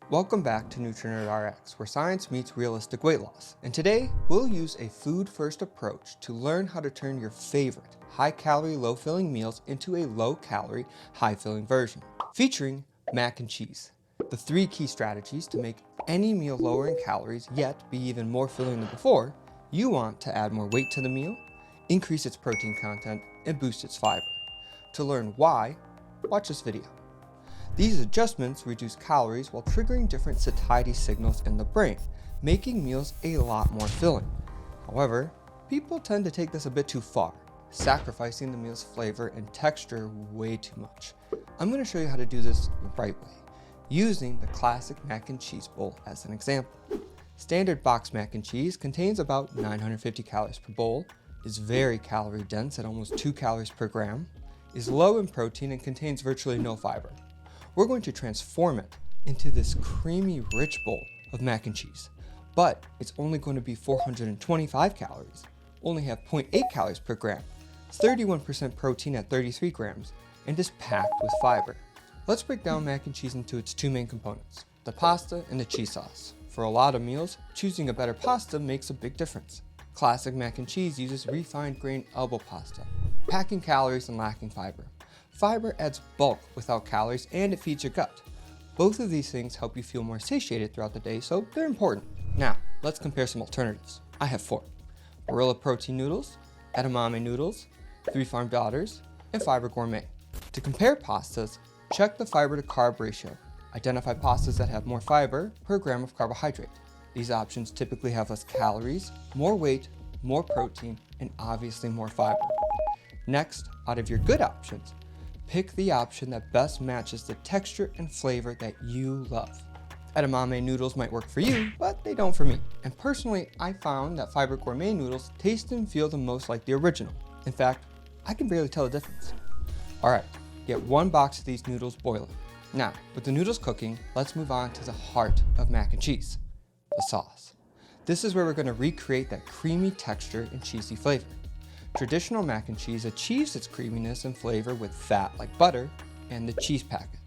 Welcome back to NutrinerdRx, where science meets realistic weight loss. And today, we'll use a food-first approach to learn how to turn your favorite high-calorie, low-filling meals into a low-calorie, high-filling version, featuring mac and cheese. The 3 key strategies to make any meal lower in calories, yet be even more filling than before. You want to add more weight to the meal, increase its protein content, and boost its fiber. To learn why, watch this video. These adjustments reduce calories while triggering different satiety signals in the brain, making meals a lot more filling. However, people tend to take this a bit too far, sacrificing the meal's flavor and texture way too much. I'm going to show you how to do this the right way, using the classic mac and cheese bowl as an example. Standard box mac and cheese contains about 950 calories per bowl, is very calorie dense at almost 2 calories per gram, is low in protein and contains virtually no fiber. We're going to transform it into this creamy, rich bowl of mac and cheese, but it's only going to be 425 calories, only have 0.8 calories per gram, 31% protein at 33 grams, and is packed with fiber. Let's break down mac and cheese into its 2 main components, the pasta and the cheese sauce. For a lot of meals, choosing a better pasta makes a big difference. Classic mac and cheese uses refined grain elbow pasta, packing calories and lacking fiber. Fiber adds bulk without calories and it feeds your gut. Both of these things help you feel more satiated throughout the day, so they're important. Now, let's compare some alternatives. I have 4. Barilla protein noodles, edamame noodles, 3 Farm Daughters, and Fiber Gourmet. To compare pastas, check the fiber to carb ratio. Identify pastas that have more fiber per gram of carbohydrate. These options typically have less calories, more weight, more protein, and obviously more fiber. Next, out of your good options, pick the option that best matches the texture and flavor that you love. Edamame noodles might work for you, but they don't for me. And personally, I found that Fiber Gourmet noodles taste and feel the most like the original. In fact, I can barely tell the difference. Alright, get 1 box of these noodles boiling. Now, with the noodles cooking, let's move on to the heart of mac and cheese, the sauce. This is where we're going to recreate that creamy texture and cheesy flavor. Traditional mac and cheese achieves its creaminess and flavor with fat like butter and the cheese packet.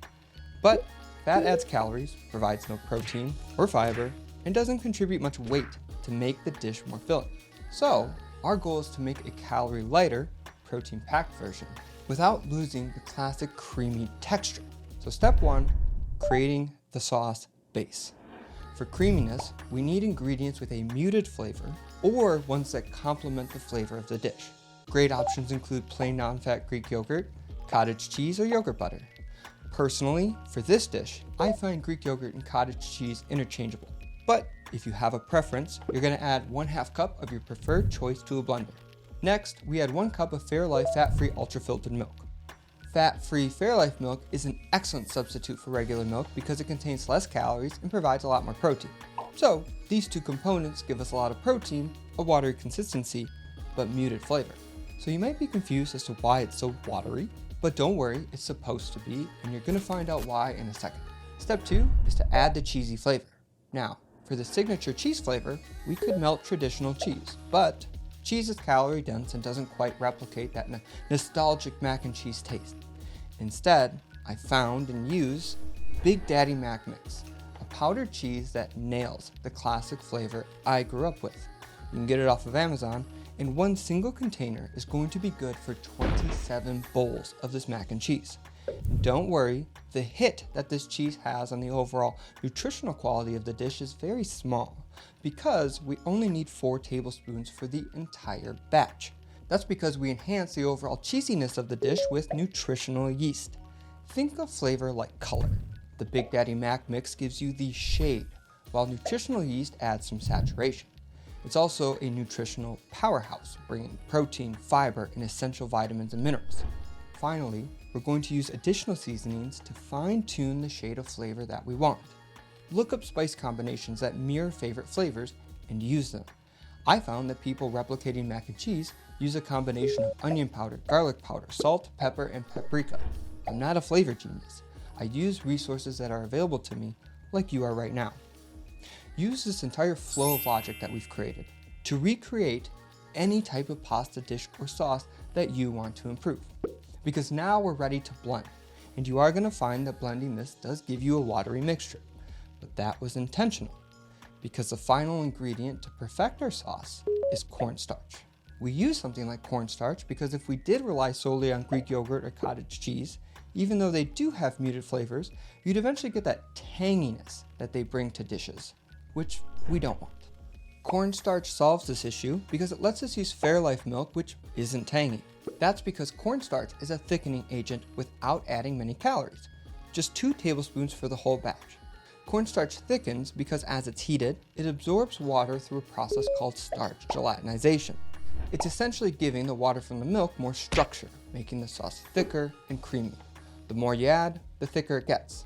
But fat adds calories, provides no protein or fiber, and doesn't contribute much weight to make the dish more filling. So, our goal is to make a calorie lighter, protein-packed version without losing the classic creamy texture. So step 1, creating the sauce base. For creaminess, we need ingredients with a muted flavor or ones that complement the flavor of the dish. Great options include plain non-fat Greek yogurt, cottage cheese, or yogurt butter. Personally, for this dish, I find Greek yogurt and cottage cheese interchangeable. But if you have a preference, you're going to add 1/2 cup of your preferred choice to a blender. Next, we add 1 cup of Fairlife fat-free ultra-filtered milk. Fat-free Fairlife milk is an excellent substitute for regular milk because it contains less calories and provides a lot more protein. So, these 2 components give us a lot of protein, a watery consistency, but muted flavor. So you might be confused as to why it's so watery, but don't worry, it's supposed to be, and you're going to find out why in a second. Step 2 is to add the cheesy flavor. Now, for the signature cheese flavor, we could melt traditional cheese, but cheese is calorie dense and doesn't quite replicate that nostalgic mac and cheese taste. Instead, I found and use Big Daddy Mac Mix, a powdered cheese that nails the classic flavor I grew up with. You can get it off of Amazon, and 1 single container is going to be good for 27 bowls of this mac and cheese. Don't worry, the hit that this cheese has on the overall nutritional quality of the dish is very small, because we only need 4 tablespoons for the entire batch. That's because we enhance the overall cheesiness of the dish with nutritional yeast. Think of flavor like color. The Big Daddy Mac Mix gives you the shade, while nutritional yeast adds some saturation. It's also a nutritional powerhouse, bringing protein, fiber, and essential vitamins and minerals. Finally, we're going to use additional seasonings to fine-tune the shade of flavor that we want. Look up spice combinations that mirror favorite flavors and use them. I found that people replicating mac and cheese use a combination of onion powder, garlic powder, salt, pepper, and paprika. I'm not a flavor genius. I use resources that are available to me, like you are right now. Use this entire flow of logic that we've created to recreate any type of pasta dish or sauce that you want to improve. Because now we're ready to blend, and you are going to find that blending this does give you a watery mixture. but that was intentional, because the final ingredient to perfect our sauce is cornstarch. We use something like cornstarch because if we did rely solely on Greek yogurt or cottage cheese, even though they do have muted flavors, you'd eventually get that tanginess that they bring to dishes, which we don't want. Cornstarch solves this issue because it lets us use Fairlife milk, which isn't tangy. That's because cornstarch is a thickening agent without adding many calories, just 2 tablespoons for the whole batch. Cornstarch thickens because as it's heated, it absorbs water through a process called starch gelatinization. It's essentially giving the water from the milk more structure, making the sauce thicker and creamy. The more you add, the thicker it gets.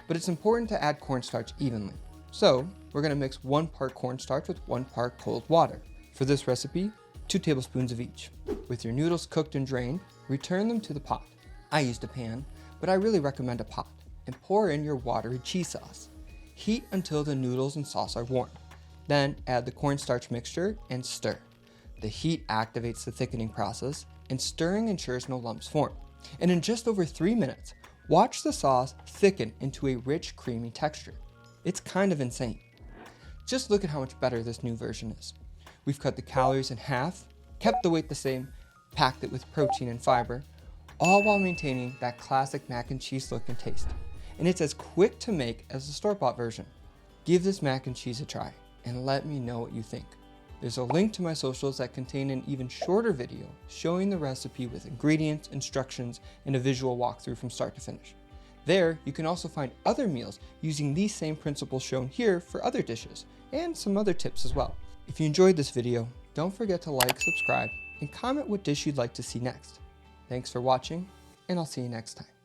But it's important to add cornstarch evenly. So we're going to mix 1 part cornstarch with 1 part cold water. For this recipe, 2 tablespoons of each. With your noodles cooked and drained, return them to the pot. I used a pan, but I really recommend a pot, and pour in your watery cheese sauce. Heat until the noodles and sauce are warm. Then add the cornstarch mixture and stir. The heat activates the thickening process, and stirring ensures no lumps form. And in just over 3 minutes, watch the sauce thicken into a rich, creamy texture. It's kind of insane. Just look at how much better this new version is. We've cut the calories in half, kept the weight the same, packed it with protein and fiber, all while maintaining that classic mac and cheese look and taste. And it's as quick to make as the store-bought version. Give this mac and cheese a try and let me know what you think. There's a link to my socials that contain an even shorter video showing the recipe with ingredients, instructions, and a visual walkthrough from start to finish. There, you can also find other meals using these same principles shown here for other dishes, and some other tips as well. If you enjoyed this video, don't forget to like, subscribe, and comment what dish you'd like to see next. Thanks for watching, and I'll see you next time.